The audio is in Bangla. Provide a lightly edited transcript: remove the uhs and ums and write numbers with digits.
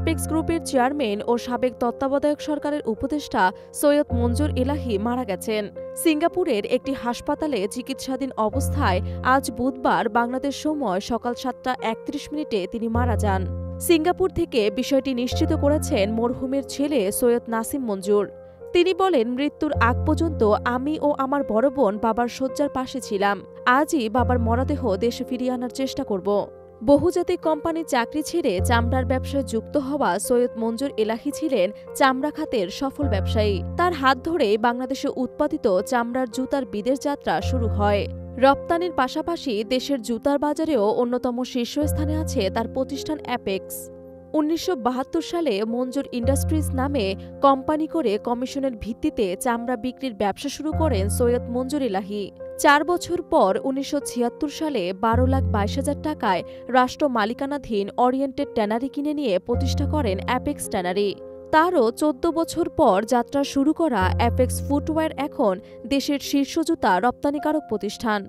অ্যাপেক্স গ্রুপের চেয়ারম্যান ও সাবেক তত্ত্বাবধায়ক সরকারের উপদেষ্টা সৈয়দ মঞ্জুর ইলাহি মারা গেছেন। সিঙ্গাপুরের একটি হাসপাতালে চিকিৎসাধীন অবস্থায় আজ বুধবার বাংলাদেশ সময় সকাল 7:31 তিনি মারা যান। সিঙ্গাপুর থেকে বিষয়টি নিশ্চিত করেছেন মরহুমের ছেলে সৈয়দ নাসিম মঞ্জুর। তিনি বলেন, মৃত্যুর আগ পর্যন্ত আমি ও আমার বড় বোন বাবার শয্যার পাশে ছিলাম। আজই বাবার মরদেহ দেশে ফিরিয়ে আনার চেষ্টা করব। বহুজাতিক কোম্পানির চাকরি ছেড়ে চামড়ার ব্যবসায় যুক্ত হওয়া সৈয়দ মঞ্জুর ইলাহি ছিলেন চামড়া খাতের সফল ব্যবসায়ী। তার হাত ধরে বাংলাদেশে উৎপাদিত চামড়ার জুতার বিদেশ যাত্রা শুরু হয়। রপ্তানির পাশাপাশি দেশের জুতার বাজারেও অন্যতম শীর্ষস্থানে আছে তার প্রতিষ্ঠান অ্যাপেক্স। 1972 সালে মঞ্জুর ইন্ডাস্ট্রিজ নামে কোম্পানি করে কমিশনের ভিত্তিতে চামড়া বিক্রির ব্যবসা শুরু করেন সৈয়দ মঞ্জুর ইলাহি। 4 বছর পর 1976 সালে 12,22,000 টাকায় রাষ্ট্র মালিকানাধীন ওরিয়েন্টেড ট্যানারি কিনে নিয়ে প্রতিষ্ঠা করেন অ্যাপেক্স ট্যানারি। তারও 14 বছর পর যাত্রা শুরু করা অ্যাপেক্স ফুটওয়্যার এখন দেশের শীর্ষ জুতা রপ্তানিকারক প্রতিষ্ঠান।